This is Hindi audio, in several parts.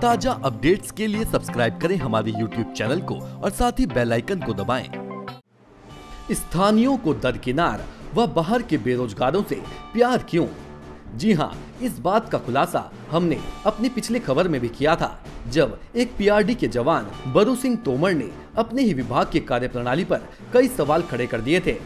ताजा अपडेट्स के लिए सब्सक्राइब करें हमारे YouTube चैनल को और साथ ही बेल आइकन को दबाएं। स्थानीयों को दरकिनार व बाहर के बेरोजगारों से प्यार क्यों? जी हां, इस बात का खुलासा हमने अपनी पिछली खबर में भी किया था, जब एक पीआरडी के जवान बरू सिंह तोमर ने अपने ही विभाग की कार्यप्रणाली पर कई सवाल खड़े कर दिए थे।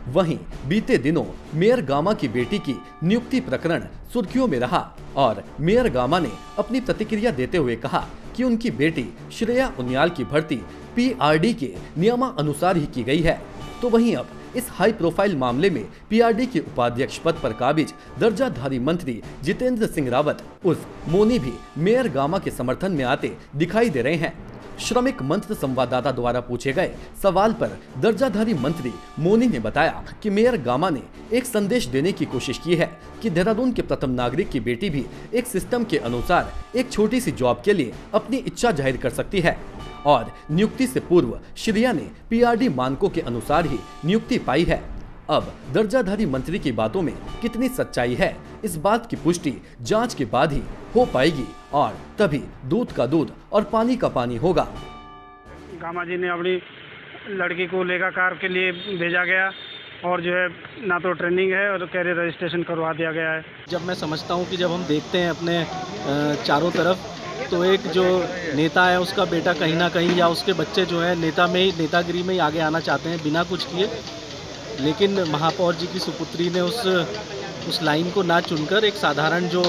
वहीं बीते दिनों मेयर गामा की बेटी की नियुक्ति प्रकरण सुर्खियों में रहा और मेयर गामा ने अपनी प्रतिक्रिया देते हुए कहा कि उनकी बेटी श्रेया उनियाल की भर्ती पीआरडी के नियमानुसार ही की गई है। तो वहीं अब इस हाई प्रोफाइल मामले में पीआरडी के उपाध्यक्ष पद पर काबिज दर्जाधारी मंत्री जितेंद्र सिंह रावत उर्फ मोनी भी मेयर गामा के समर्थन में आते दिखाई दे रहे हैं। श्रमिक मंच संवाददाता द्वारा पूछे गए सवाल पर दर्जाधारी मंत्री मोनी ने बताया कि मेयर गामा ने एक संदेश देने की कोशिश की है कि देहरादून के प्रथम नागरिक की बेटी भी एक सिस्टम के अनुसार एक छोटी सी जॉब के लिए अपनी इच्छा जाहिर कर सकती है और नियुक्ति से पूर्व श्रेया ने पीआरडी मानकों के अनुसार ही नियुक्ति पाई है। अब दर्जाधारी मंत्री की बातों में कितनी सच्चाई है, इस बात की पुष्टि जांच के बाद ही हो पाएगी और तभी दूध का दूध और पानी का पानी होगा। गामा जी ने अपनी लड़की को लेखा कार के लिए भेजा गया और जो है ना तो ट्रेनिंग है और कैरियर रजिस्ट्रेशन करवा दिया गया है। जब मैं समझता हूँ कि जब हम देखते हैं अपने चारों तरफ, तो एक जो नेता है उसका बेटा कहीं ना कहीं या उसके बच्चे जो है नेतागिरी में ही आगे आना चाहते हैं बिना कुछ किए, लेकिन महापौर जी की सुपुत्री ने उस लाइन को ना चुनकर एक साधारण जो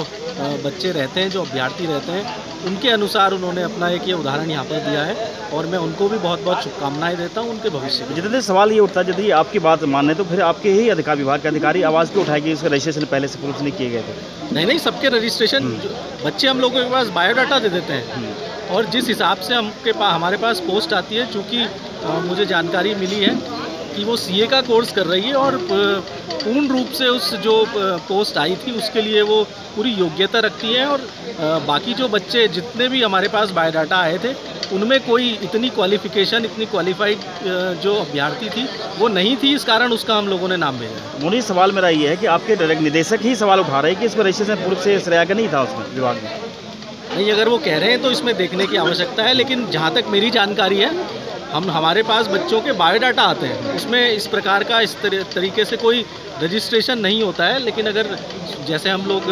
बच्चे रहते हैं, जो अभ्यर्थी रहते हैं, उनके अनुसार उन्होंने अपना एक ये उदाहरण यहाँ पर दिया है और मैं उनको भी बहुत बहुत शुभकामनाएं देता हूँ उनके भविष्य में। जितने सवाल ये उठता है, यदि आपकी बात माने तो फिर आपके ही अधिकार विभाग के अधिकारी आवाज़ क्यों उठाए कि इसके रजिस्ट्रेशन पहले से पूर्व से नहीं किए गए थे? नहीं, सबके रजिस्ट्रेशन बच्चे हम लोगों के पास बायोडाटा दे देते हैं और जिस हिसाब से हमारे पास पोस्ट आती है, चूँकि मुझे जानकारी मिली है कि वो सीए का कोर्स कर रही है और पूर्ण रूप से उस जो पोस्ट आई थी उसके लिए वो पूरी योग्यता रखती है और बाकी जो बच्चे जितने भी हमारे पास बायोडाटा आए थे उनमें कोई इतनी क्वालिफिकेशन, इतनी क्वालिफाइड जो अभ्यर्थी थी वो नहीं थी, इस कारण उसका हम लोगों ने नाम भेजा। मुनी, सवाल मेरा ये है कि आपके डायरेक्ट निदेशक ही सवाल उठा रहे हैं कि इसमें रजिस्ट्रेशन पूर्व से श्रेया का नहीं था उसमें विभाग में। नहीं, अगर वो कह रहे हैं तो इसमें देखने की आवश्यकता है, लेकिन जहाँ तक मेरी जानकारी है हमारे पास बच्चों के बायोडाटा आते हैं, उसमें इस प्रकार का इस तरीके से कोई रजिस्ट्रेशन नहीं होता है। लेकिन अगर जैसे हम लोग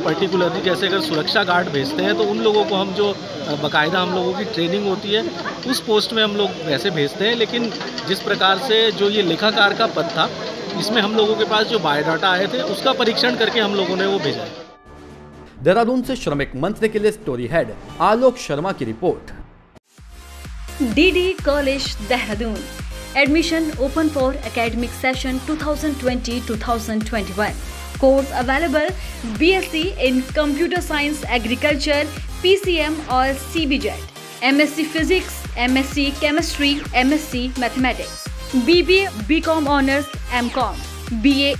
पर्टिकुलरली जैसे अगर सुरक्षा गार्ड भेजते हैं तो उन लोगों को हम जो बाकायदा हम लोगों की ट्रेनिंग होती है उस पोस्ट में हम लोग वैसे भेजते हैं। लेकिन जिस प्रकार से जो ये लेखाकार का पद था, इसमें हम लोगों के पास जो बायोडाटा आए थे उसका परीक्षण करके हम लोगों ने वो भेजा है। देहरादून से श्रमिक मंच के लिए स्टोरी हेड आलोक शर्मा की report. DD College Dehradun. Admission open for academic session 2020-2021. Course available BSc in Computer Science, Agriculture, PCM or CBJET, MSc Physics, MSc Chemistry, MSc Mathematics, BBA, BCom Honors, MCom, BA,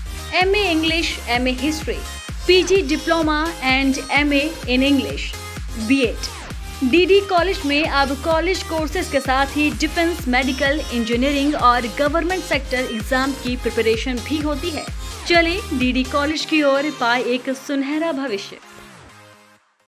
MA English, MA History, PG Diploma and MA in English, B.Ed. DD college में अब कॉलेज कोर्सेज के साथ ही डिफेंस, मेडिकल, इंजीनियरिंग और गवर्नमेंट सेक्टर एग्जाम की प्रिपरेशन भी होती है। चले DD कॉलेज की ओर, पाए एक सुनहरा भविष्य।